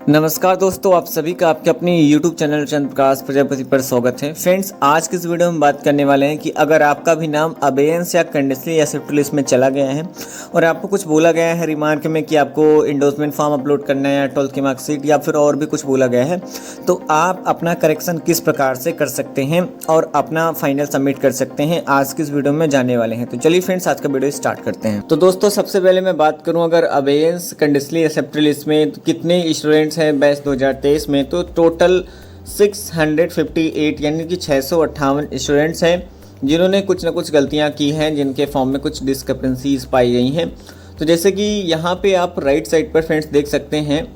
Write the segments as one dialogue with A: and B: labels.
A: नमस्कार दोस्तों, आप सभी का आपके अपने YouTube चैनल चंद्र प्रकाश प्रजापति पर स्वागत है। फ्रेंड्स, आज की इस वीडियो में बात करने वाले हैं कि अगर आपका भी नाम अबेयंस या कंडीशनली या शिफ्ट लिस्ट में चला गया है और आपको कुछ बोला गया है रिमार्क में कि आपको इंडोर्समेंट फॉर्म अपलोड करना है या 12th की मार्कशीट या फिर और भी कुछ बोला गया है, तो आप अपना करेक्शन किस प्रकार से कर सकते हैं और अपना फाइनल सबमिट कर सकते हैं, आज की इस वीडियो में जानने वाले हैं। तो चलिए फ्रेंड्स, आज का वीडियो स्टार्ट करते हैं। तो दोस्तों, सबसे पहले मैं बात करूँ अगर अबेयंस कंडीशनली या शिफ्ट लिस्ट में कितने स्टूडेंट्स हैं बैच 2023 में, तो टोटल 658 यानी कि 658 स्टूडेंट्स हैं जिन्होंने कुछ ना कुछ गलतियां की हैं, जिनके फॉर्म में कुछ डिस्क्रिपेंसीज पाई गई हैं। तो जैसे कि यहाँ पे आप राइट साइड पर फ्रेंड्स देख सकते हैं,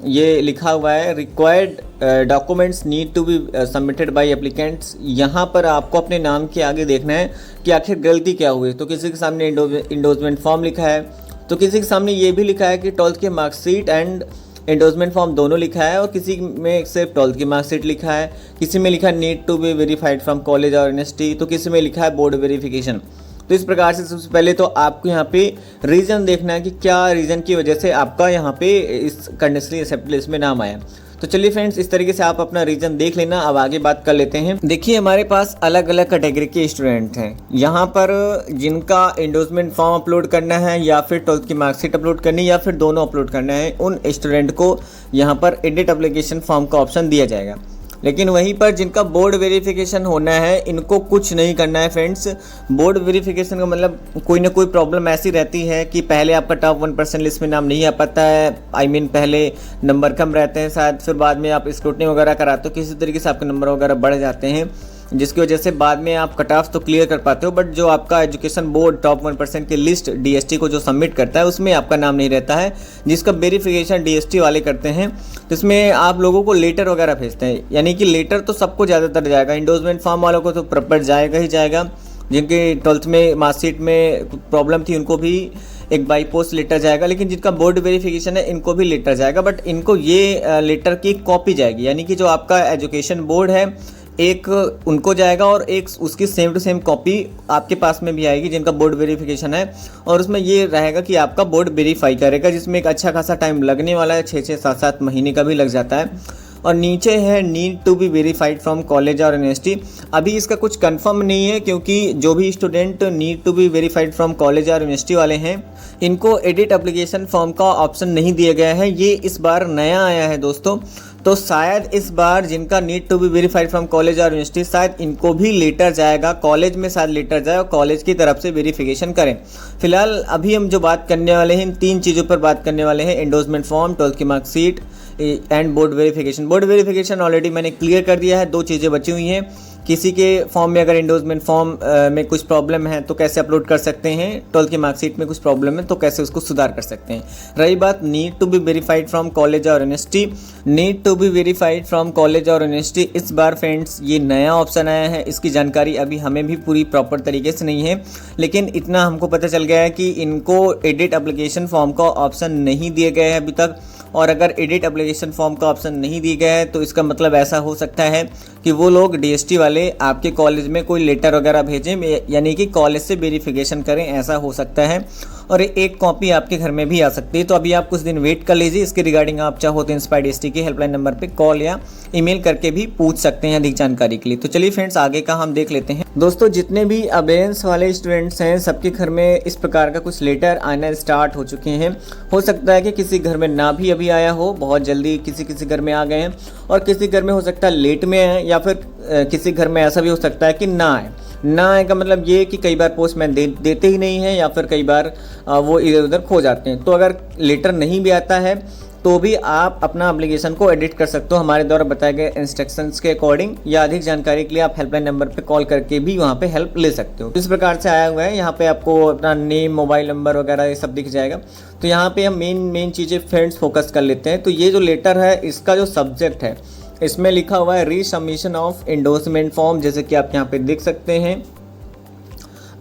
A: ये लिखा हुआ है required documents need to be submitted by applicants. यहाँ पर आपको अपने नाम के आगे देखना है कि आखिर गलती क्या हुई। तो किसी के सामने इंडोर्समेंट फॉर्म लिखा है, तो किसी के सामने ये भी लिखा है कि 12th की मार्कशीट एंड एंडोर्समेंट फॉर्म दोनों लिखा है, और किसी में सिर्फ 12th की मार्कशीट लिखा है, किसी में लिखा है need to be verified from college और यूनिवर्सिटी, तो किसी में लिखा है बोर्ड वेरिफिकेशन। तो इस प्रकार से सबसे पहले तो आपको यहाँ पे रीज़न देखना है कि क्या रीज़न की वजह से आपका यहाँ पे इस कंडीशनली एक्सेप्टेड लिस्ट में नाम आया। तो चलिए फ्रेंड्स, इस तरीके से आप अपना रीज़न देख लेना। अब आगे बात कर लेते हैं। देखिए, हमारे पास अलग अलग कैटेगरी के स्टूडेंट हैं यहाँ पर, जिनका एंडोर्समेंट फॉर्म अपलोड करना है या फिर 12th की मार्कशीट अपलोड करनी है या फिर दोनों अपलोड करना है, उन स्टूडेंट को यहाँ पर एडिट एप्लीकेशन फॉर्म का ऑप्शन दिया जाएगा। लेकिन वहीं पर जिनका बोर्ड वेरिफिकेशन होना है, इनको कुछ नहीं करना है फ्रेंड्स। बोर्ड वेरिफिकेशन का मतलब कोई ना कोई प्रॉब्लम ऐसी रहती है कि पहले आपका टॉप 1% लिस्ट में नाम नहीं आ पाता है, पहले नंबर कम रहते हैं शायद, फिर बाद में आप स्क्रूटनी वगैरह कराते हो, किसी तरीके से आपके नंबर वगैरह बढ़ जाते हैं, जिसकी वजह से बाद में आप कट ऑफ तो क्लियर कर पाते हो, बट जो आपका एजुकेशन बोर्ड टॉप 1% की लिस्ट डीएसटी को जो सबमिट करता है उसमें आपका नाम नहीं रहता है, जिसका वेरिफिकेशन डीएसटी वाले करते हैं। तो इसमें आप लोगों को लेटर वगैरह भेजते हैं, यानी कि लेटर तो सबको ज़्यादातर जाएगा, इंडोर्समेंट फॉर्म वालों को तो प्रॉपर जाएगा ही जाएगा। जिनके 12th में मार्कशीट में प्रॉब्लम थी उनको भी एक बाई पोस्ट लेटर जाएगा, लेकिन जिनका बोर्ड वेरिफिकेशन है इनको भी लेटर जाएगा, बट इनको ये लेटर की कॉपी जाएगी, यानी कि जो आपका एजुकेशन बोर्ड है एक उनको जाएगा और एक उसकी सेम टू सेम कॉपी आपके पास में भी आएगी जिनका बोर्ड वेरिफिकेशन है, और उसमें ये रहेगा कि आपका बोर्ड वेरीफाई करेगा, जिसमें एक अच्छा खासा टाइम लगने वाला है, 6 से 7 महीने का भी लग जाता है। और नीचे है need to be verified from college और यूनिवर्सिटी। अभी इसका कुछ कंफर्म नहीं है, क्योंकि जो भी student need to be verified from college और यूनिवर्सिटी वाले हैं, इनको एडिट एप्लीकेशन फॉर्म का ऑप्शन नहीं दिया गया है। ये इस बार नया आया है दोस्तों, तो शायद इस बार जिनका need to be verified from college और यूनिवर्सिटी, शायद इनको भी लेटर जाएगा, कॉलेज में शायद लेटर जाए और कॉलेज की तरफ से वेरिफिकेशन करें। फिलहाल अभी हम जो बात करने वाले हैं, इन 3 चीज़ों पर बात करने वाले हैं, एंडोर्समेंट फॉर्म, 12th की marksheet and board verification. Board verification already मैंने क्लियर कर दिया है, 2 चीज़ें बची हुई हैं। किसी के फॉर्म में अगर एंडोर्समेंट फॉर्म में कुछ प्रॉब्लम है तो कैसे अपलोड कर सकते हैं, 12th की मार्कशीट में कुछ प्रॉब्लम है तो कैसे उसको सुधार कर सकते हैं। रही बात need to be verified from college और university, need to be verified from college और यूनिवर्सिटी इस बार फ्रेंड्स ये नया ऑप्शन आया है। इसकी जानकारी अभी हमें भी पूरी प्रॉपर तरीके से नहीं है, लेकिन इतना हमको पता चल गया है कि इनको एडिट एप्लीकेशन फॉर्म का ऑप्शन नहीं दिए गए हैं अभी तक, और अगर एडिट एप्लीकेशन फॉर्म का ऑप्शन नहीं दिया गया है तो इसका मतलब ऐसा हो सकता है कि वो लोग डीएसटी वाले आपके कॉलेज में कोई लेटर वगैरह भेजें, यानी कि कॉलेज से वेरिफिकेशन करें, ऐसा हो सकता है, और एक कॉपी आपके घर में भी आ सकती है। तो अभी आप कुछ दिन वेट कर लीजिए, इसके रिगार्डिंग आप चाहो तो इंस्पायर डीएसटी के हेल्पलाइन नंबर पे कॉल या ईमेल करके भी पूछ सकते हैं अधिक जानकारी के लिए। तो चलिए फ्रेंड्स, आगे का हम देख लेते हैं। दोस्तों, जितने भी अबेयंस वाले स्टूडेंट्स हैं, सबके घर में इस प्रकार का कुछ लेटर आना स्टार्ट हो चुके हैं। हो सकता है कि किसी घर में ना भी अभी आया हो, बहुत जल्दी किसी घर में आ गए हैं, और किसी घर में हो सकता है लेट में है, या फिर किसी घर में ऐसा भी हो सकता है कि ना आए। ना आए का मतलब ये कि कई बार पोस्टमैन देते ही नहीं है, या फिर कई बार वो इधर उधर खो जाते हैं। तो अगर लेटर नहीं भी आता है तो भी आप अपना एप्लीकेशन को एडिट कर सकते हो हमारे द्वारा बताए गए इंस्ट्रक्शंस के अकॉर्डिंग, या अधिक जानकारी के लिए आप हेल्पलाइन नंबर पे कॉल करके भी वहाँ पे हेल्प ले सकते हो। इस प्रकार से आया हुआ है, यहाँ पे आपको अपना नेम, मोबाइल नंबर वगैरह ये सब दिख जाएगा। तो यहाँ पे हम मेन चीज़ें फ्रेंड्स फोकस कर लेते हैं। तो ये जो लेटर है, इसका जो सब्जेक्ट है, इसमें लिखा हुआ है रीसबमिशन ऑफ एंडोर्समेंट फॉर्म, जैसे कि आप यहाँ पे देख सकते हैं।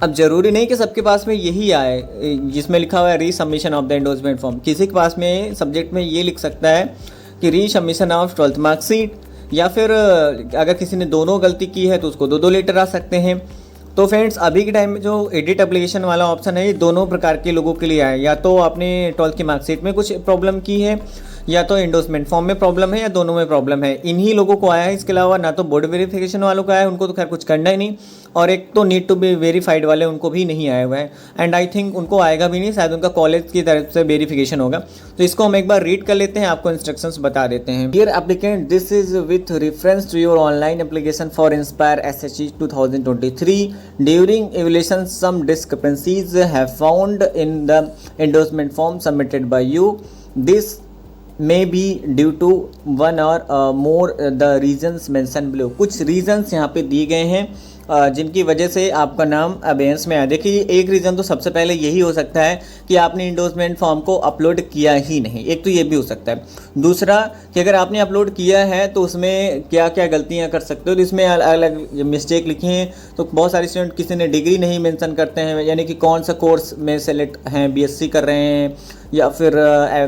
A: अब जरूरी नहीं कि सबके पास में यही आए जिसमें लिखा हुआ है रीसबमिशन ऑफ द एंडोर्समेंट फॉर्म। किसी के पास में सब्जेक्ट में ये लिख सकता है कि रीसबमिशन ऑफ 12th मार्कशीट, या फिर अगर किसी ने दोनों गलती की है तो उसको 2 लेटर आ सकते हैं। तो फ्रेंड्स, अभी के टाइम में जो एडिट एप्लीकेशन वाला ऑप्शन है, ये दोनों प्रकार के लोगों के लिए है। या तो आपने 12th की मार्कशीट में कुछ प्रॉब्लम की है, या तो एंडोर्समेंट फॉर्म में प्रॉब्लम है या दोनों में प्रॉब्लम है, इन्हीं लोगों को आया है। इसके अलावा ना तो बोर्ड वेरिफिकेशन वालों को आया है, उनको तो खैर कुछ करना ही नहीं, और एक तो नीड टू बी वेरीफाइड वाले उनको भी नहीं आया हुआ है, एंड आई थिंक उनको आएगा भी नहीं, शायद उनका कॉलेज की तरफ से वेरिफिकेशन होगा। तो इसको हम एक बार रीड कर लेते हैं, आपको इंस्ट्रक्शंस बता देते हैं। Dear applicant, this is with reference to your online application for Inspire SHE 2023 during evaluation some discrepancies have found in the endorsement form submitted by you. This may be due to one or more the reasons mentioned below। कुछ reasons यहाँ पे दिए गए हैं जिनकी वजह से आपका नाम अबेयंस में आया। देखिए, एक रीज़न तो सबसे पहले यही हो सकता है कि आपने इंडोर्समेंट फॉर्म को अपलोड किया ही नहीं, एक तो ये भी हो सकता है। दूसरा कि अगर आपने अपलोड किया है तो उसमें क्या क्या गलतियां कर सकते हो, तो इसमें अलग अलग मिस्टेक लिखी हैं। तो बहुत सारे स्टूडेंट किसी ने डिग्री नहीं मेंशन करते हैं, यानी कि कौन सा कोर्स में सेलेक्ट हैं, BSc कर रहे हैं या फिर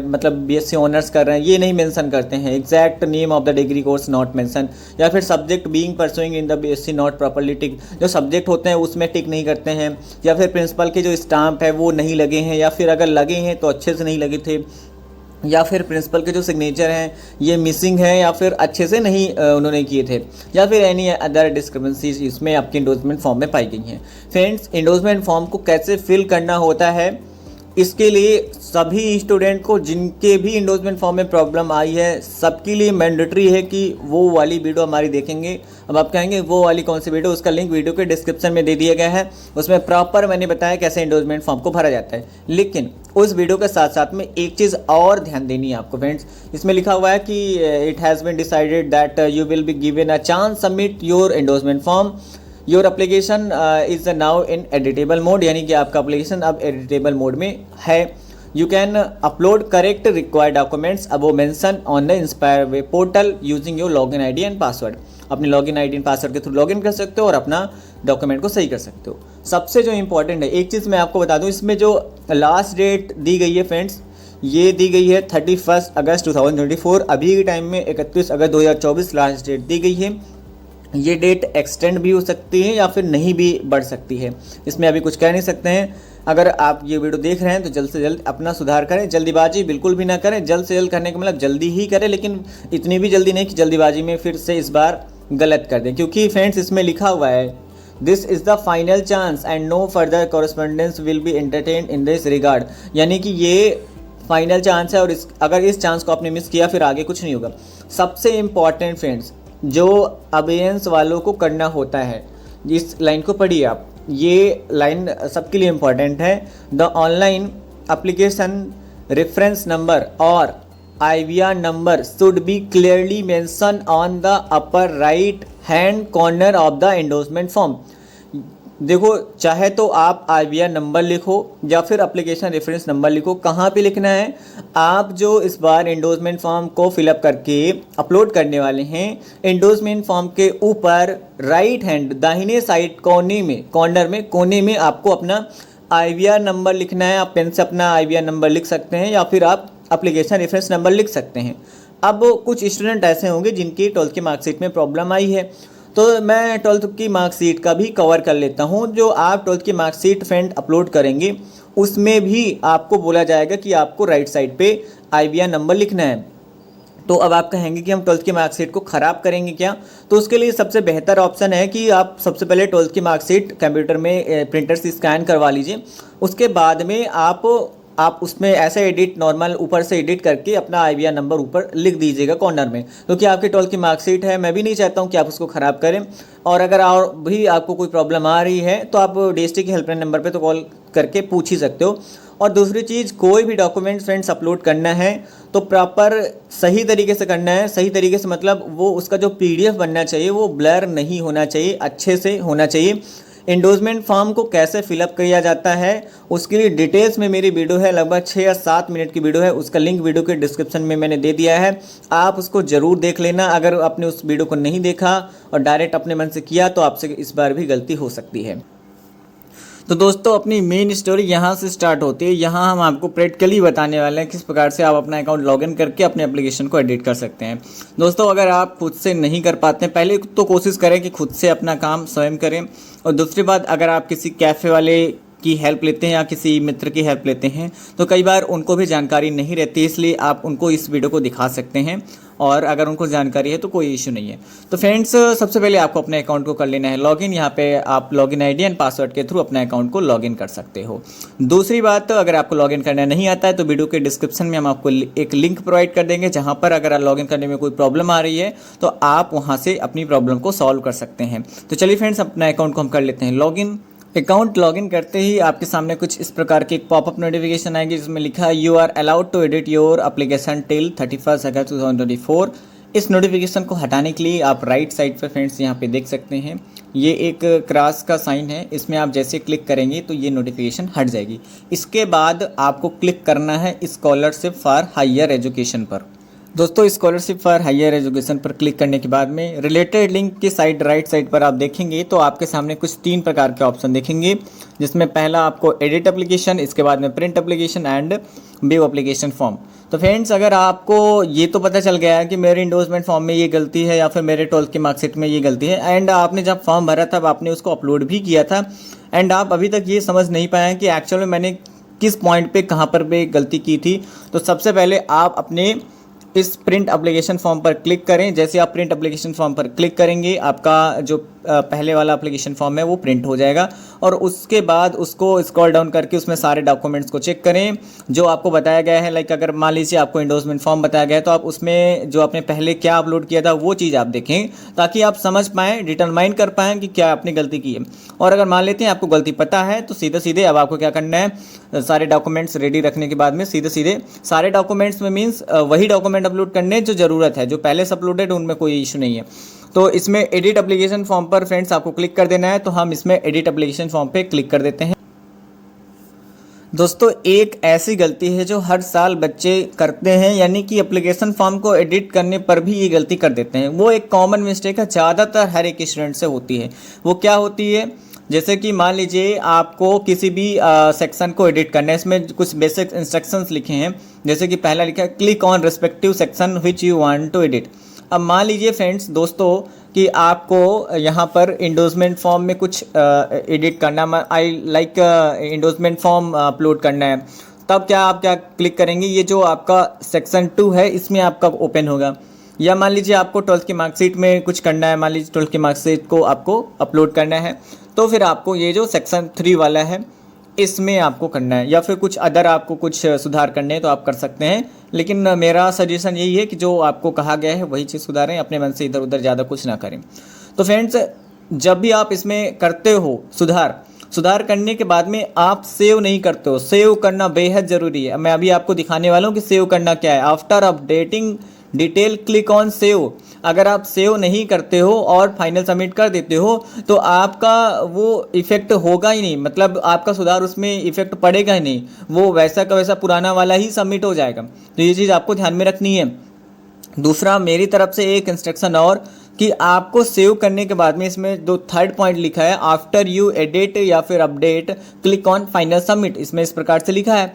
A: मतलब BSc ऑनर्स कर रहे हैं, ये नहीं मेंशन करते हैं। Exact name of the degree course not mention, या फिर subject being pursuing in the BSc not properly tick, जो सब्जेक्ट होते हैं उसमें टिक नहीं करते हैं, या फिर प्रिंसिपल के जो स्टाम्प है वो नहीं लगे हैं, या फिर अगर लगे हैं तो अच्छे से नहीं लगे थे, या फिर प्रिंसिपल के जो सिग्नेचर हैं ये मिसिंग है, या फिर अच्छे से नहीं उन्होंने किए थे, या फिर एनी अदर डिस्क्रिपेंसीज इसमें आपके इंडोर्समेंट फॉर्म में पाई गई हैं। फ्रेंड्स, इंडोर्समेंट फॉर्म को कैसे फिल करना होता है, इसके लिए सभी स्टूडेंट को जिनके भी इंडोर्समेंट फॉर्म में प्रॉब्लम आई है, सबके लिए मैंडेटरी है कि वो वाली वीडियो हमारी देखेंगे। अब आप कहेंगे वो वाली कौन सी वीडियो, उसका लिंक वीडियो के डिस्क्रिप्शन में दे दिया गया है, उसमें प्रॉपर मैंने बताया कैसे इंडोर्समेंट फॉर्म को भरा जाता है। लेकिन उस वीडियो के साथ साथ में एक चीज़ और ध्यान देनी है आपको फ्रेंड्स, इसमें लिखा हुआ है कि it has been decided that you will be given a chance submit your endorsement form, your application is now in editable mode, यानी कि आपका एप्लीकेशन अब एडिटेबल मोड में है। You can upload correct required documents above mention on the Inspire web portal using your login ID and password. अपने login ID and password के through login कर सकते हो और अपना डॉक्यूमेंट को सही कर सकते हो। सबसे जो इंपॉर्टेंट है, एक चीज़ मैं आपको बता दूं, इसमें जो लास्ट डेट दी गई है फ्रेंड्स, ये दी गई है 31 अगस्त 2024। अभी के टाइम में 31 अगस्त 2024 लास्ट डेट दी गई है। ये डेट एक्सटेंड भी हो सकती है या फिर नहीं भी बढ़ सकती है, इसमें अभी कुछ कह नहीं सकते हैं। अगर आप ये वीडियो देख रहे हैं तो जल्द से जल्द अपना सुधार करें, जल्दीबाजी बिल्कुल भी ना करें। जल्द से जल्द करने का मतलब जल्दी ही करें, लेकिन इतनी भी जल्दी नहीं कि जल्दीबाजी में फिर से इस बार गलत कर दें, क्योंकि फ्रेंड्स इसमें लिखा हुआ है this is the final chance and no further correspondence will be entertained in this regard, यानी कि ये फाइनल चांस है और अगर इस चांस को आपने मिस किया फिर आगे कुछ नहीं होगा। सबसे इम्पॉर्टेंट फ्रेंड्स, जो अबेयंस वालों को करना होता है, इस लाइन को पढ़िए आप, ये लाइन सबके लिए इम्पॉर्टेंट है। The online application reference number और IVR number should be clearly mention on the upper right hand corner of the endorsement form. देखो, चाहे तो आप IVR नंबर लिखो या फिर एप्लीकेशन रेफरेंस नंबर लिखो, कहाँ पे लिखना है, आप जो इस बार एंडोर्समेंट फॉर्म को फिलअप करके अपलोड करने वाले हैं, एंडोर्समेंट फॉर्म के ऊपर राइट हैंड दाहिने साइड कोने में आपको अपना IVR नंबर लिखना है। आप पेन से अपना IVR नंबर लिख सकते हैं या फिर आप एप्लीकेशन रेफरेंस नंबर लिख सकते हैं। अब कुछ स्टूडेंट ऐसे होंगे जिनकी 12th की मार्कशीट में प्रॉब्लम आई है, तो मैं 12th की मार्कशीट का भी कवर कर लेता हूं। जो आप 12th की मार्कशीट फ्रेंड अपलोड करेंगे उसमें भी आपको बोला जाएगा कि आपको राइट साइड पे IVR नंबर लिखना है। तो अब आप कहेंगे कि हम 12th की मार्कशीट को ख़राब करेंगे क्या, तो उसके लिए सबसे बेहतर ऑप्शन है कि आप सबसे पहले 12th की मार्कशीट कंप्यूटर में प्रिंटर से स्कैन करवा लीजिए। उसके बाद में आप उसमें ऐसे एडिट नॉर्मल ऊपर से एडिट करके अपना IVR नंबर ऊपर लिख दीजिएगा कॉर्नर में, क्योंकि आपकी 12th की मार्कशीट है, मैं भी नहीं चाहता हूं कि आप उसको ख़राब करें। और अगर और भी आपको कोई प्रॉब्लम आ रही है तो आप DST के हेल्पलाइन नंबर पे तो कॉल करके पूछ ही सकते हो। और दूसरी चीज़, कोई भी डॉक्यूमेंट फ्रेंड्स अपलोड करना है तो प्रॉपर सही तरीके से करना है। सही तरीके से मतलब वो उसका जो PDF बनना चाहिए वो ब्लर नहीं होना चाहिए, अच्छे से होना चाहिए। एंडोर्समेंट फॉर्म को कैसे फिलअप किया जाता है उसके लिए डिटेल्स में मेरी वीडियो है, लगभग 6 या 7 मिनट की वीडियो है, उसका लिंक वीडियो के डिस्क्रिप्शन में मैंने दे दिया है, आप उसको ज़रूर देख लेना। अगर आपने उस वीडियो को नहीं देखा और डायरेक्ट अपने मन से किया तो आपसे इस बार भी गलती हो सकती है। तो दोस्तों, अपनी मेन स्टोरी यहाँ से स्टार्ट होती है। यहाँ हम आपको प्रैक्टिकली बताने वाले हैं किस प्रकार से आप अपना अकाउंट लॉगिन करके अपने एप्लीकेशन को एडिट कर सकते हैं। दोस्तों, अगर आप खुद से नहीं कर पाते हैं, पहले तो कोशिश करें कि खुद से अपना काम स्वयं करें, और दूसरी बात, अगर आप किसी कैफ़े वाले की हेल्प लेते हैं या किसी मित्र की हेल्प लेते हैं तो कई बार उनको भी जानकारी नहीं रहती, इसलिए आप उनको इस वीडियो को दिखा सकते हैं और अगर उनको जानकारी है तो कोई इशू नहीं है। तो फ्रेंड्स, सबसे पहले आपको अपने अकाउंट को कर लेना है लॉगिन। यहाँ पे आप लॉगिन आईडी एंड पासवर्ड के थ्रू अपने अकाउंट को लॉगिन कर सकते हो। दूसरी बात, अगर आपको लॉगिन करना नहीं आता है तो वीडियो के डिस्क्रिप्शन में हम आपको एक लिंक प्रोवाइड कर देंगे, जहाँ पर अगर लॉगिन करने में कोई प्रॉब्लम आ रही है तो आप वहाँ से अपनी प्रॉब्लम को सॉल्व कर सकते हैं। तो चलिए फ्रेंड्स, अपना अकाउंट को हम कर लेते हैं लॉगिन। अकाउंट लॉगिन करते ही आपके सामने कुछ इस प्रकार की एक पॉपअप नोटिफिकेशन आएगी जिसमें लिखा है you are allowed to edit your application till 31 अगस्त 2024। इस नोटिफिकेशन को हटाने के लिए आप राइट साइड पर फ्रेंड्स यहाँ पे देख सकते हैं, ये एक क्रॉस का साइन है, इसमें आप जैसे क्लिक करेंगे तो ये नोटिफिकेशन हट जाएगी। इसके बाद आपको क्लिक करना है स्कॉलरशिप फॉर हायर एजुकेशन पर। दोस्तों, स्कॉलरशिप फॉर हायर एजुकेशन पर क्लिक करने के बाद में रिलेटेड लिंक की साइड राइट साइड पर आप देखेंगे तो आपके सामने कुछ 3 प्रकार के ऑप्शन देखेंगे, जिसमें पहला आपको एडिट एप्लीकेशन, इसके बाद में print application and view application form. तो फ्रेंड्स, अगर आपको ये तो पता चल गया है कि मेरे इंडोर्समेंट फॉर्म में ये गलती है या फिर मेरे 12th की मार्कशीट में ये गलती है एंड आपने जब फॉर्म भरा था आपने उसको अपलोड भी किया था एंड आप अभी तक ये समझ नहीं पाए कि एक्चुअल में मैंने किस पॉइंट पे कहाँ पर भी गलती की थी, तो सबसे पहले आप अपने इस प्रिंट एप्लीकेशन फॉर्म पर क्लिक करें। जैसे आप प्रिंट एप्लीकेशन फॉर्म पर क्लिक करेंगे आपका जो पहले वाला एप्लीकेशन फॉर्म है वो प्रिंट हो जाएगा और उसके बाद उसको स्क्रॉल डाउन करके उसमें सारे डॉक्यूमेंट्स को चेक करें जो आपको बताया गया है। लाइक अगर मान लीजिए आपको इंडोर्समेंट फॉर्म बताया गया है तो आप उसमें जो आपने पहले क्या अपलोड किया था वो चीज़ आप देखें, ताकि आप समझ पाएँ, डिटरमाइन कर पाएँ कि क्या आपने गलती की है। और अगर मान लेते हैं आपको गलती पता है तो सीधे सीधे अब आपको क्या करना है, सारे डॉक्यूमेंट्स रेडी रखने के बाद में सीधे सीधे सारे डॉक्यूमेंट्स में मीन्स वही डॉक्यूमेंट अपलोड करने जो ज़रूरत है, जो पहले से अपलोडेड उनमें कोई इशू नहीं है। तो इसमें एडिट एप्लीकेशन फॉर्म पर फ्रेंड्स आपको क्लिक कर देना है, तो हम इसमें एडिट एप्लीकेशन फॉर्म पे क्लिक कर देते हैं। दोस्तों, एक ऐसी गलती है जो हर साल बच्चे करते हैं, यानी कि एप्लीकेशन फॉर्म को एडिट करने पर भी ये गलती कर देते हैं। वो एक कॉमन मिस्टेक है, ज़्यादातर हर एक स्टूडेंट से होती है। वो क्या होती है, जैसे कि मान लीजिए आपको किसी भी सेक्शन को एडिट करना है, इसमें कुछ बेसिक इंस्ट्रक्शंस लिखे हैं। जैसे कि पहला लिखा है click on respective section which you want to edit. अब मान लीजिए फ्रेंड्स दोस्तों कि आपको यहाँ पर इंडोर्समेंट फॉर्म में कुछ एडिट करना, I like endorsement form upload करना है, तब क्या आप क्या क्लिक करेंगे, ये जो आपका सेक्शन 2 है इसमें आपका ओपन होगा। या मान लीजिए आपको 12th की मार्कशीट में कुछ करना है, मान लीजिए 12th की मार्कशीट को आपको अपलोड करना है, तो फिर आपको ये जो सेक्शन 3 वाला है इसमें आपको करना है। या फिर कुछ अदर आपको कुछ सुधार करने हैं तो आप कर सकते हैं, लेकिन मेरा सजेशन यही है कि जो आपको कहा गया है वही चीज़ सुधारें, अपने मन से इधर उधर ज़्यादा कुछ ना करें। तो फ्रेंड्स, जब भी आप इसमें करते हो सुधार करने के बाद में आप सेव नहीं करते हो, सेव करना बेहद ज़रूरी है। मैं अभी आपको दिखाने वाला हूँ कि सेव करना क्या है। After updating detail click on save. अगर आप सेव नहीं करते हो और फाइनल सबमिट कर देते हो तो आपका वो इफ़ेक्ट होगा ही नहीं, मतलब आपका सुधार उसमें इफ़ेक्ट पड़ेगा ही नहीं, वो वैसा का वैसा पुराना वाला ही सबमिट हो जाएगा। तो ये चीज़ आपको ध्यान में रखनी है। दूसरा, मेरी तरफ से एक इंस्ट्रक्शन और कि आपको सेव करने के बाद में इसमें जो 3rd पॉइंट लिखा है आफ्टर यू एडिट या फिर update click on final submit, इसमें इस प्रकार से लिखा है।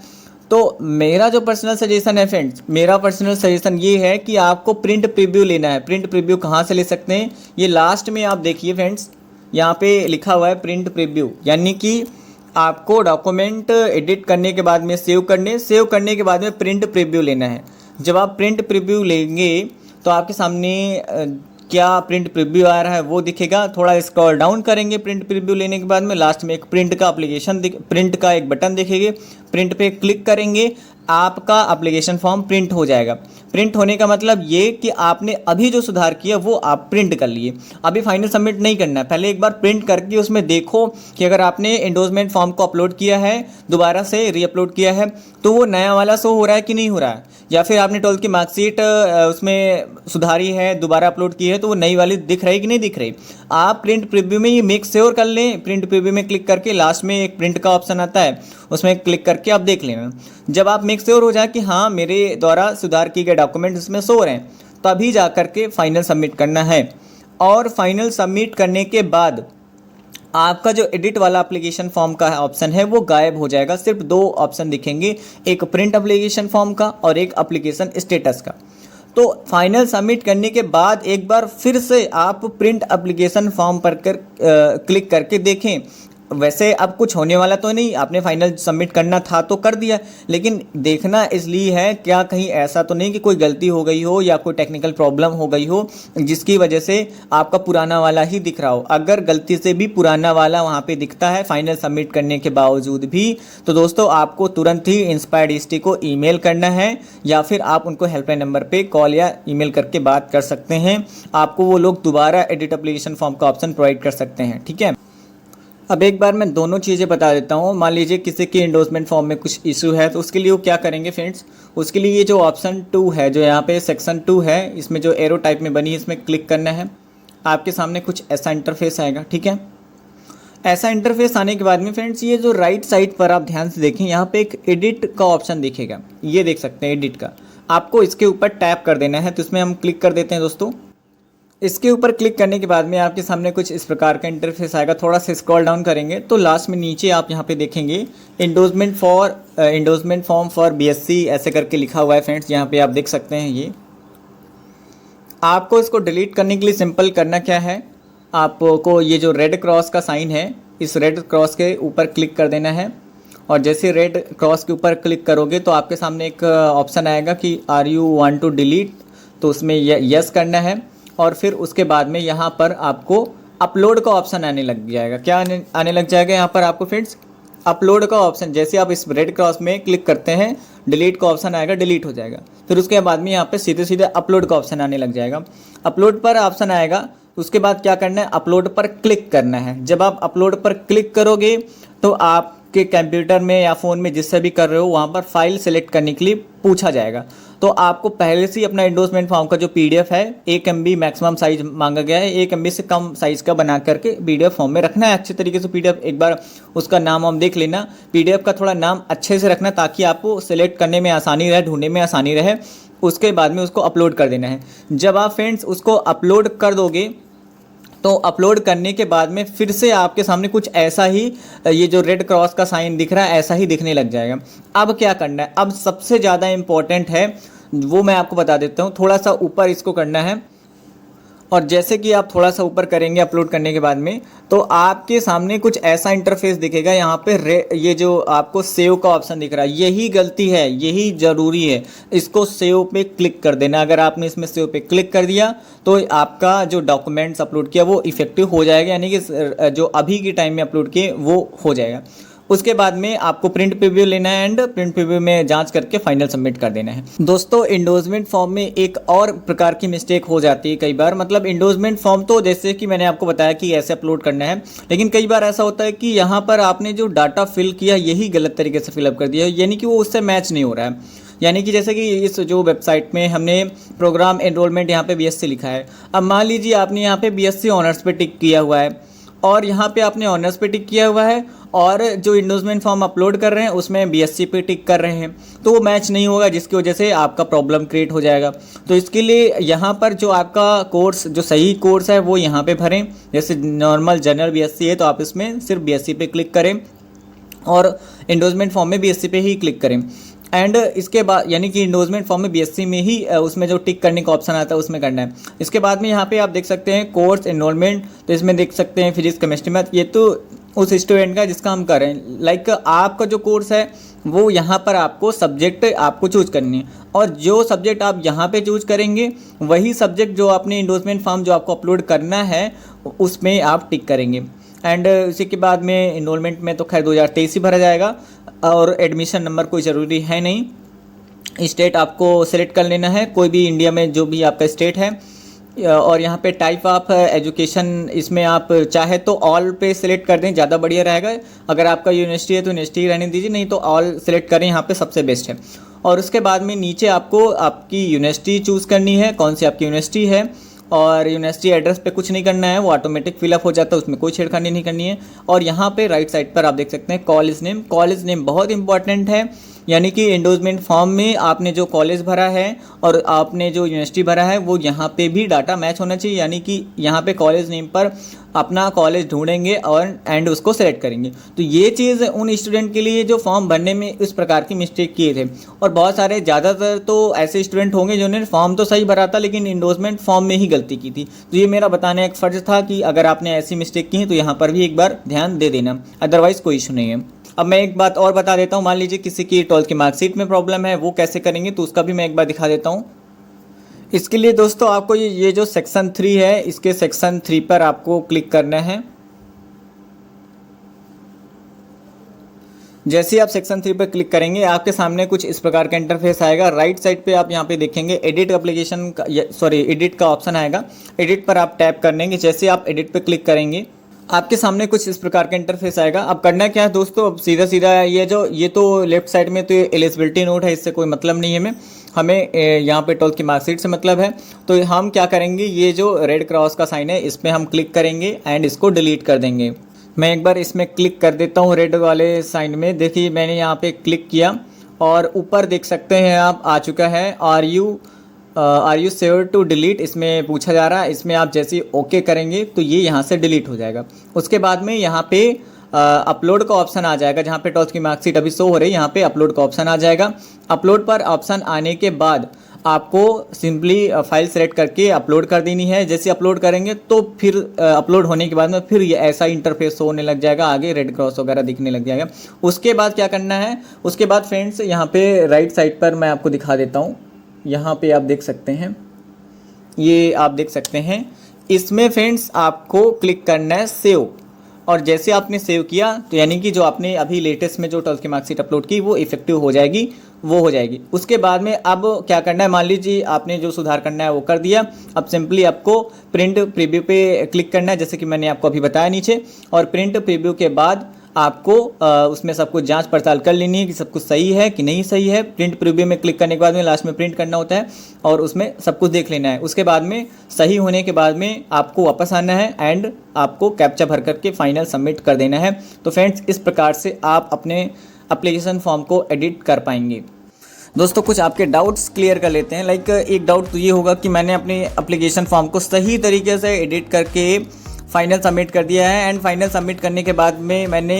A: तो मेरा जो पर्सनल सजेशन है फ्रेंड्स, मेरा पर्सनल सजेशन ये है कि आपको प्रिंट प्रीव्यू लेना है। प्रिंट प्रीव्यू कहाँ से ले सकते हैं, ये लास्ट में आप देखिए फ्रेंड्स, यहाँ पे लिखा हुआ है प्रिंट प्रीव्यू, यानी कि आपको डॉक्यूमेंट एडिट करने के बाद में सेव करने के बाद में प्रिंट प्रीव्यू लेना है। जब आप प्रिंट प्रीव्यू लेंगे तो आपके सामने क्या प्रिंट प्रीव्यू आ रहा है वो दिखेगा। थोड़ा स्क्रॉल डाउन करेंगे प्रिंट प्रीव्यू लेने के बाद में, लास्ट में एक प्रिंट का एक बटन दिखेगी, प्रिंट पे क्लिक करेंगे, आपका एप्लीकेशन फॉर्म प्रिंट हो जाएगा। प्रिंट होने का मतलब ये कि आपने अभी जो सुधार किया वो आप प्रिंट कर लिए, अभी फाइनल सबमिट नहीं करना है। पहले एक बार प्रिंट करके उसमें देखो कि अगर आपने एंडोर्समेंट फॉर्म को अपलोड किया है, दोबारा से रीअपलोड किया है, तो वो नया वाला शो हो रहा है कि नहीं हो रहा है, या फिर आपने 12th की मार्कशीट उसमें सुधारी है, दोबारा अपलोड की है, तो वो नई वाली दिख रही कि नहीं दिख रही। आप प्रिंट प्रीव्यू में ये मेक श्योर कर लें, प्रिंट प्रीव्यू में क्लिक करके लास्ट में एक प्रिंट का ऑप्शन आता है, उसमें क्लिक करके आप देख लेना। जब आप मेक श्योर हो जाए कि हाँ मेरे द्वारा सुधार किए गए डॉक्यूमेंट इसमें शो हो रहे हैं, तभी जा करके फाइनल सबमिट करना है। और फाइनल सबमिट करने के बाद आपका जो एडिट वाला एप्लीकेशन फॉर्म का ऑप्शन है वो गायब हो जाएगा। सिर्फ 2 ऑप्शन दिखेंगे, एक प्रिंट एप्लीकेशन फॉर्म का और एक एप्लीकेशन स्टेटस का। तो फाइनल सबमिट करने के बाद एक बार फिर से आप प्रिंट एप्लीकेशन फॉर्म पर क्लिक करके देखें, वैसे अब कुछ होने वाला तो नहीं, आपने फाइनल सबमिट करना था तो कर दिया, लेकिन देखना इसलिए है क्या कहीं ऐसा तो नहीं कि कोई गलती हो गई हो या कोई टेक्निकल प्रॉब्लम हो गई हो जिसकी वजह से आपका पुराना वाला ही दिख रहा हो। अगर गलती से भी पुराना वाला वहाँ पे दिखता है फाइनल सबमिट करने के बावजूद भी, तो दोस्तों आपको तुरंत ही इंस्पायर्ड ईएसटी को ईमेल करना है या फिर आप उनको हेल्पलाइन नंबर पे कॉल या ईमेल करके बात कर सकते हैं। आपको वो लोग दोबारा एडिट एप्लीकेशन फॉर्म का ऑप्शन प्रोवाइड कर सकते हैं, ठीक है। अब एक बार मैं दोनों चीज़ें बता देता हूँ। मान लीजिए किसी की एंडोर्समेंट फॉर्म में कुछ इशू है तो उसके लिए वो क्या करेंगे फ्रेंड्स, उसके लिए ये जो ऑप्शन 2 है, जो यहाँ पे सेक्शन 2 है, इसमें जो एरो टाइप में बनी है इसमें क्लिक करना है। आपके सामने कुछ ऐसा इंटरफेस आएगा, ठीक है। ऐसा इंटरफेस आने के बाद में फ्रेंड्स ये जो राइट साइड पर आप ध्यान से देखें, यहाँ पे एक एडिट का ऑप्शन दिखेगा, ये देख सकते हैं एडिट का। आपको इसके ऊपर टैप कर देना है, तो इसमें हम क्लिक कर देते हैं दोस्तों। इसके ऊपर क्लिक करने के बाद में आपके सामने कुछ इस प्रकार का इंटरफेस आएगा। थोड़ा सा स्क्रॉल डाउन करेंगे तो लास्ट में नीचे आप यहाँ पे देखेंगे एंडोर्समेंट फॉर्म फॉर बीएससी ऐसे करके लिखा हुआ है फ्रेंड्स, यहाँ पे आप देख सकते हैं। ये आपको इसको डिलीट करने के लिए सिंपल करना क्या है, आपको ये जो रेड क्रॉस का साइन है इस रेड क्रॉस के ऊपर क्लिक कर देना है, और जैसे रेड क्रॉस के ऊपर क्लिक करोगे तो आपके सामने एक ऑप्शन आएगा कि are you want to delete, तो उसमें यस करना है। और फिर उसके बाद में यहाँ पर आपको अपलोड का ऑप्शन आने लग जाएगा। क्या आने लग जाएगा यहाँ पर आपको फ्रेंड्स, अपलोड का ऑप्शन। जैसे आप इस रेड क्रॉस में क्लिक करते हैं डिलीट का ऑप्शन आएगा, डिलीट हो जाएगा। फिर उसके बाद में यहाँ पे सीधे सीधे अपलोड का ऑप्शन आने लग जाएगा। अपलोड पर ऑप्शन आएगा, उसके बाद क्या करना है, अपलोड पर क्लिक करना है। जब आप अपलोड पर क्लिक करोगे तो आपके कंप्यूटर में या फ़ोन में जिससे भी कर रहे हो वहाँ पर फाइल सेलेक्ट करने के लिए पूछा जाएगा। तो आपको पहले से ही अपना एंडोर्समेंट फॉर्म का जो पीडीएफ है 1 MB मैक्सिमम साइज मांगा गया है, 1 MB से कम साइज का बना करके पीडीएफ फॉर्म में रखना है। अच्छे तरीके से पीडीएफ एक बार उसका नाम हम देख लेना, पीडीएफ का थोड़ा नाम अच्छे से रखना ताकि आपको सेलेक्ट करने में आसानी रहे, ढूंढने में आसानी रहे। उसके बाद में उसको अपलोड कर देना है। जब आप फ्रेंड्स उसको अपलोड कर दोगे तो अपलोड करने के बाद में फिर से आपके सामने कुछ ऐसा ही, ये जो रेड क्रॉस का साइन दिख रहा है ऐसा ही दिखने लग जाएगा। अब क्या करना है, अब सबसे ज़्यादा इम्पॉर्टेंट है वो मैं आपको बता देता हूँ। थोड़ा सा ऊपर इसको करना है, और जैसे कि आप थोड़ा सा ऊपर करेंगे अपलोड करने के बाद में तो आपके सामने कुछ ऐसा इंटरफेस दिखेगा। यहाँ पे ये जो आपको सेव का ऑप्शन दिख रहा है, यही गलती है, यही ज़रूरी है, इसको सेव पे क्लिक कर देना। अगर आपने इसमें सेव पे क्लिक कर दिया तो आपका जो डॉक्यूमेंट्स अपलोड किया वो इफेक्टिव हो जाएगा, यानी कि जो अभी के टाइम में अपलोड किए वो हो जाएगा। उसके बाद में आपको प्रिंट प्रीव्यू लेना है एंड प्रिंट प्रीव्यू में जांच करके फाइनल सबमिट कर देना है। दोस्तों एंडोर्समेंट फॉर्म में एक और प्रकार की मिस्टेक हो जाती है कई बार, मतलब एंडोर्समेंट फॉर्म तो जैसे कि मैंने आपको बताया कि ऐसे अपलोड करना है, लेकिन कई बार ऐसा होता है कि यहाँ पर आपने जो डाटा फिल किया यही गलत तरीके से फिलअप कर दिया, यानी कि वो उससे मैच नहीं हो रहा है। यानी कि जैसे कि इस जो वेबसाइट में हमने प्रोग्राम एनरोलमेंट यहाँ पे बीएससी लिखा है। अब मान लीजिए आपने यहाँ पे बीएससी ऑनर्स पे टिक किया हुआ है और यहाँ पे आपने ऑनर्स पे टिक किया हुआ है और जो एंडोर्समेंट फॉर्म अपलोड कर रहे हैं उसमें बीएससी पे टिक कर रहे हैं, तो वो मैच नहीं होगा, जिसकी वजह से आपका प्रॉब्लम क्रिएट हो जाएगा। तो इसके लिए यहाँ पर जो आपका कोर्स, जो सही कोर्स है वो यहाँ पे भरें। जैसे नॉर्मल जनरल बीएससी है तो आप इसमें सिर्फ बीएससी पे क्लिक करें और एंडोर्समेंट फॉर्म में बीएससी पे ही क्लिक करें। एंड इसके बाद यानी कि एंडोर्समेंट फॉर्म में बीएससी में ही उसमें जो टिक करने का ऑप्शन आता है उसमें करना है। इसके बाद में यहाँ पे आप देख सकते हैं कोर्स एनरोलमेंट, तो इसमें देख सकते हैं फिजिक्स केमिस्ट्री मैथ, ये तो उस स्टूडेंट का जिसका हम कर रहे हैं। लाइक आपका जो कोर्स है वो यहाँ पर आपको सब्जेक्ट आपको चूज करनी है, और जो सब्जेक्ट आप यहाँ पे चूज करेंगे वही सब्जेक्ट जो आपने एंडोर्समेंट फॉर्म जो आपको अपलोड करना है उसमें आप टिक करेंगे। एंड इसी के बाद में एनरोलमेंट में तो खैर 2023 ही भरा जाएगा, और एडमिशन नंबर कोई ज़रूरी है नहीं। स्टेट आपको सेलेक्ट कर लेना है, कोई भी इंडिया में जो भी आपका स्टेट है, और यहाँ पे टाइप ऑफ एजुकेशन इसमें आप चाहे तो ऑल पे सिलेक्ट कर दें, ज़्यादा बढ़िया रहेगा। अगर आपका यूनिवर्सिटी है तो यूनिवर्सिटी रहने दीजिए, नहीं तो ऑल सेलेक्ट करें, यहाँ पे सबसे बेस्ट है। और उसके बाद में नीचे आपको आपकी यूनिवर्सिटी चूज़ करनी है, कौन सी आपकी यूनिवर्सिटी है, और यूनिवर्सिटी एड्रेस पे कुछ नहीं करना है, वो ऑटोमेटिक फिलअप हो जाता है, उसमें कोई छेड़खानी नहीं करनी है। और यहाँ पे राइट साइड पर आप देख सकते हैं कॉलेज नेम। कॉलेज नेम बहुत इंपॉर्टेंट है, यानी कि एंडोर्समेंट फॉर्म में आपने जो कॉलेज भरा है और आपने जो यूनिवर्सिटी भरा है वो यहाँ पे भी डाटा मैच होना चाहिए, यानी कि यहाँ पे कॉलेज नेम पर अपना कॉलेज ढूंढेंगे और एंड उसको सेलेक्ट करेंगे। तो ये चीज़ उन स्टूडेंट के लिए जो फॉर्म भरने में इस प्रकार की मिस्टेक किए थे, और बहुत सारे ज़्यादातर तो ऐसे स्टूडेंट होंगे जिन्होंने फॉर्म तो सही भरा था लेकिन एंडोर्समेंट फॉर्म में ही गलती की थी। तो ये मेरा बताना एक फ़र्ज था कि अगर आपने ऐसी मिस्टेक की है तो यहाँ पर भी एक बार ध्यान दे देना, अदरवाइज़ कोई इशू नहीं है। अब मैं एक बात और बता देता हूँ, मान लीजिए किसी की 12th की मार्कशीट में प्रॉब्लम है, वो कैसे करेंगे तो उसका भी मैं एक बार दिखा देता हूँ। इसके लिए दोस्तों आपको ये जो सेक्शन 3 है, इसके सेक्शन 3 पर आपको क्लिक करना है। जैसे ही आप सेक्शन 3 पर क्लिक करेंगे आपके सामने कुछ इस प्रकार का इंटरफेस आएगा। राइट साइड पे आप यहाँ पे देखेंगे एडिट एप्लीकेशन का, एडिट का ऑप्शन आएगा। एडिट पर आप टैप करेंगे। जैसे आप एडिट पे क्लिक करेंगे आपके सामने कुछ इस प्रकार का इंटरफेस आएगा। अब करना क्या है दोस्तों, अब सीधा सीधा ये तो लेफ्ट साइड में तो एलिजिबिलिटी नोट है, इससे कोई मतलब नहीं है हमें यहाँ पे 12th की मार्कशीट से मतलब है। तो हम क्या करेंगे, ये जो रेड क्रॉस का साइन है इस पर हम क्लिक करेंगे एंड इसको डिलीट कर देंगे। मैं एक बार इसमें क्लिक कर देता हूँ रेड वाले साइन में। देखिए मैंने यहाँ पे क्लिक किया और ऊपर देख सकते हैं आप आ चुका है are you sure to delete, इसमें पूछा जा रहा है। इसमें आप जैसे ओके करेंगे तो ये यहाँ से डिलीट हो जाएगा। उसके बाद में यहाँ पे अपलोड का ऑप्शन आ जाएगा, जहाँ पे 12th की मार्कशीट अभी शो हो रही है यहाँ पे अपलोड का ऑप्शन आ जाएगा। अपलोड पर ऑप्शन आने के बाद आपको सिंपली फाइल सेलेक्ट करके अपलोड कर देनी है। जैसे अपलोड करेंगे तो फिर अपलोड होने के बाद में फिर ये ऐसा इंटरफेस होने लग जाएगा, आगे रेड क्रॉस वगैरह दिखने लग जाएगा। उसके बाद क्या करना है, उसके बाद फ्रेंड्स यहाँ पे राइट साइड पर मैं आपको दिखा देता हूँ। यहाँ पे आप देख सकते हैं, ये आप देख सकते हैं, इसमें फ्रेंड्स आपको क्लिक करना है सेव। और जैसे आपने सेव किया तो यानी कि जो आपने अभी लेटेस्ट में जो 12th की मार्कशीट अपलोड की वो इफेक्टिव हो जाएगी, वो हो जाएगी। उसके बाद में अब क्या करना है, मान लीजिए आपने जो सुधार करना है वो कर दिया। अब सिंपली आपको प्रिंट प्रीव्यू पे क्लिक करना है, जैसे कि मैंने आपको अभी बताया नीचे। और प्रिंट प्रीव्यू के बाद आपको उसमें सब कुछ जांच पड़ताल कर लेनी है कि सब कुछ सही है कि नहीं सही है। प्रिंट प्रीव्यू में क्लिक करने के बाद में लास्ट में प्रिंट करना होता है और उसमें सब कुछ देख लेना है। उसके बाद में सही होने के बाद में आपको वापस आना है एंड आपको कैप्चा भर करके फाइनल सबमिट कर देना है। तो फ्रेंड्स इस प्रकार से आप अपने एप्लीकेशन फॉर्म को एडिट कर पाएंगे। दोस्तों कुछ आपके डाउट्स क्लियर कर लेते हैं। लाइक एक डाउट तो ये होगा कि मैंने अपने एप्लीकेशन फॉर्म को सही तरीके से एडिट करके फाइनल सबमिट कर दिया है एंड फाइनल सबमिट करने के बाद में मैंने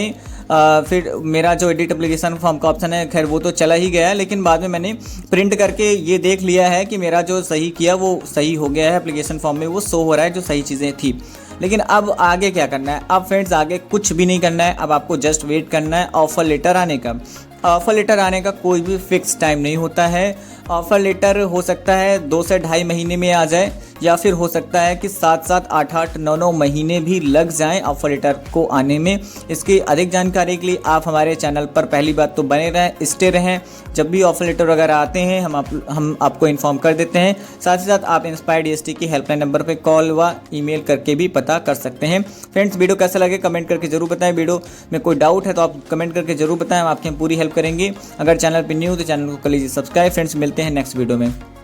A: फिर मेरा जो एडिट एप्लीकेशन फॉर्म का ऑप्शन है, खैर वो तो चला ही गया है, लेकिन बाद में मैंने प्रिंट करके ये देख लिया है कि मेरा जो सही किया वो सही हो गया है। एप्लीकेशन फॉर्म में वो शो हो रहा है जो सही चीज़ें थी। लेकिन अब आगे क्या करना है, अब फ्रेंड्स आगे कुछ भी नहीं करना है। अब आपको जस्ट वेट करना है ऑफर लेटर आने का। ऑफर लेटर आने का कोई भी फिक्स टाइम नहीं होता है। ऑफर लेटर हो सकता है 2 से ढाई महीने में आ जाए, या फिर हो सकता है कि 7-7, 8-8, 9-9 महीने भी लग जाएं ऑफर लेटर को आने में। इसकी अधिक जानकारी के लिए आप हमारे चैनल पर पहली बात तो बने रहें, स्टे रहें। जब भी ऑफर लेटर वगैरह आते हैं हम आपको इन्फॉर्म कर देते हैं। साथ ही साथ आप इंस्पायर DST की हेल्पलाइन नंबर पर कॉल व ईमेल करके भी पता कर सकते हैं। फ्रेंड्स वीडियो कैसा लगे कमेंट करके जरूर बताएं। वीडियो में कोई डाउट है तो आप कमेंट करके जरूर बताएं, हम आपकी पूरी हेल्प करेंगे। अगर चैनल पर न्यू तो चैनल को कर लीजिए सब्सक्राइब। फ्रेंड्स मिलते हैं नेक्स्ट वीडियो में।